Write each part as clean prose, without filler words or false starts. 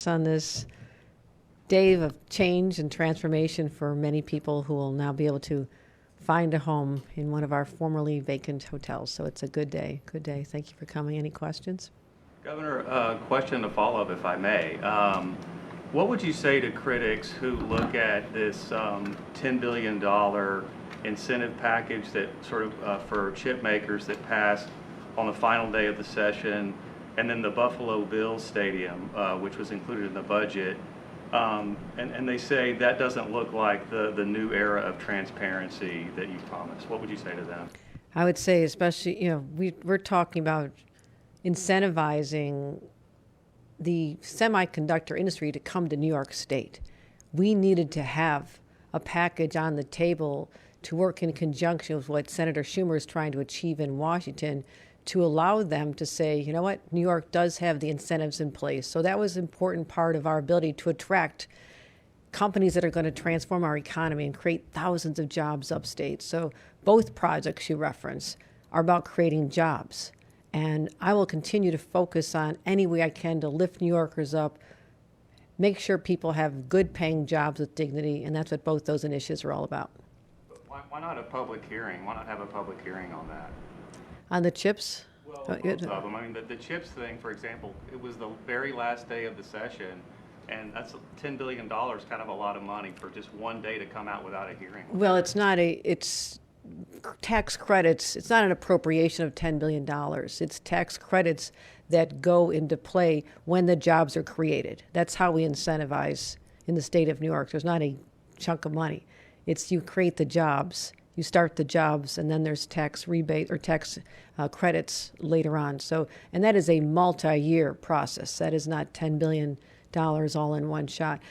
on this day of change and transformation for many people who will now be able to find a home in one of our formerly vacant hotels. So it's a good day. Good day. Thank you for coming. Any questions? Governor, question to follow up, if I may. What would you say to critics who look at this $10 billion incentive package that sort of for chip makers that passed on the final day of the session, and then the Buffalo Bills Stadium, which was included in the budget, and they say that doesn't look like the new era of transparency that you promised? What would you say to them? I would say, especially, we're talking about incentivizing the semiconductor industry to come to New York State. We needed to have a package on the table to work in conjunction with what Senator Schumer is trying to achieve in Washington to allow them to say, you know what, New York does have the incentives in place. So that was an important part of our ability to attract companies that are going to transform our economy and create thousands of jobs upstate. So both projects you reference are about creating jobs. And I will continue to focus on any way I can to lift New Yorkers up, make sure people have good paying jobs with dignity, and that's what both those initiatives are all about. Why not a public hearing? Why not have a public hearing on that? On the chips? Well, both of them. I mean, the chips thing, for example, it was the very last day of the session, and that's $10 billion, kind of a lot of money for just one day to come out without a hearing. Well, it's tax credits. It's not an appropriation of $10 billion. It's tax credits that go into play when the jobs are created. That's how we incentivize in the state of New York. There's not a chunk of money. It's you create the jobs, you start the jobs, and then there's tax rebate or tax credits later on. So, and that is a multi-year process. That is not $10 billion all in one shot.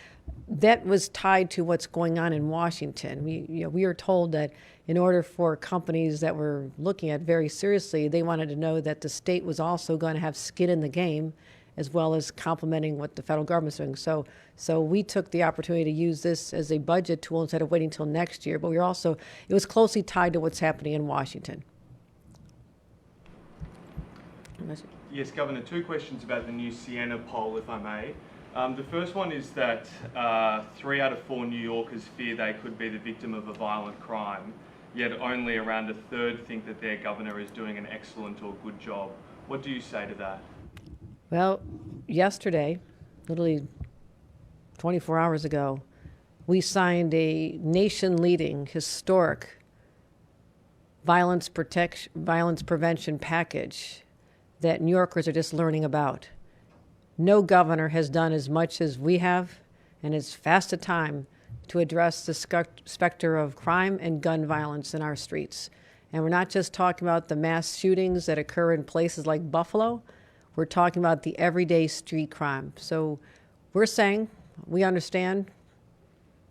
That was tied to what's going on in Washington. We are told that in order for companies that we're looking at very seriously, they wanted to know that the state was also going to have skin in the game, as well as complementing what the federal government's doing. So we took the opportunity to use this as a budget tool instead of waiting until next year. But it was closely tied to what's happening in Washington. Yes, Governor, two questions about the new Siena poll, if I may. The first one is that 3 out of 4 New Yorkers fear they could be the victim of a violent crime, yet only around a third think that their governor is doing an excellent or good job. What do you say to that? Well, yesterday, literally 24 hours ago, we signed a nation-leading, historic violence prevention package that New Yorkers are just learning about. No governor has done as much as we have and as fast a time to address the specter of crime and gun violence in our streets. And we're not just talking about the mass shootings that occur in places like Buffalo. We're talking about the everyday street crime. So we're saying we understand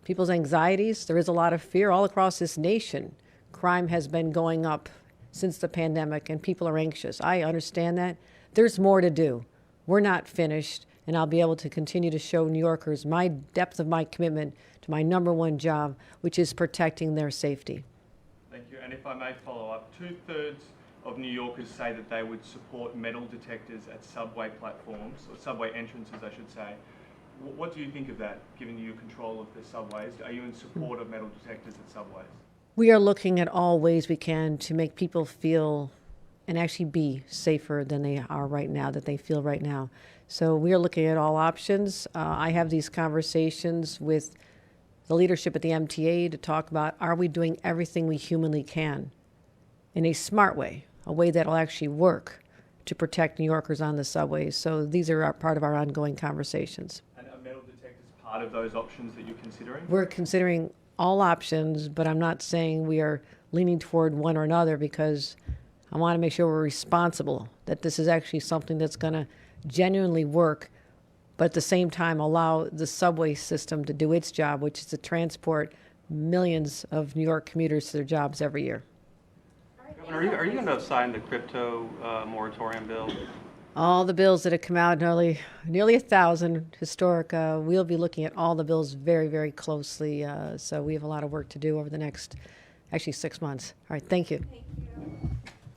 people's anxieties. There is a lot of fear all across this nation. Crime has been going up since the pandemic, and people are anxious. I understand that. There's more to do. We're not finished, and I'll be able to continue to show New Yorkers my depth of my commitment to my number one job, which is protecting their safety. Thank you. And if I may follow up, 2/3 of New Yorkers say that they would support metal detectors at subway platforms, or subway entrances, I should say. What do you think of that, given you control of the subways? Are you in support of metal detectors at subways? We are looking at all ways we can to make people feel and actually be safer than they are right now, that they feel right now. So we are looking at all options. I have these conversations with the leadership at the MTA to talk about, are we doing everything we humanly can in a smart way, a way that will actually work to protect New Yorkers on the subways. So these are part of our ongoing conversations. And are metal detectors part of those options that you're considering? We're considering all options, but I'm not saying we are leaning toward one or another, because I want to make sure we're responsible, that this is actually something that's going to genuinely work, but at the same time allow the subway system to do its job, which is to transport millions of New York commuters to their jobs every year. Governor, are you going to sign the crypto moratorium bill? All the bills that have come out, nearly 1,000 historic, we'll be looking at all the bills very, very closely. So we have a lot of work to do over the next, actually 6 months. All right, thank you. Thank you.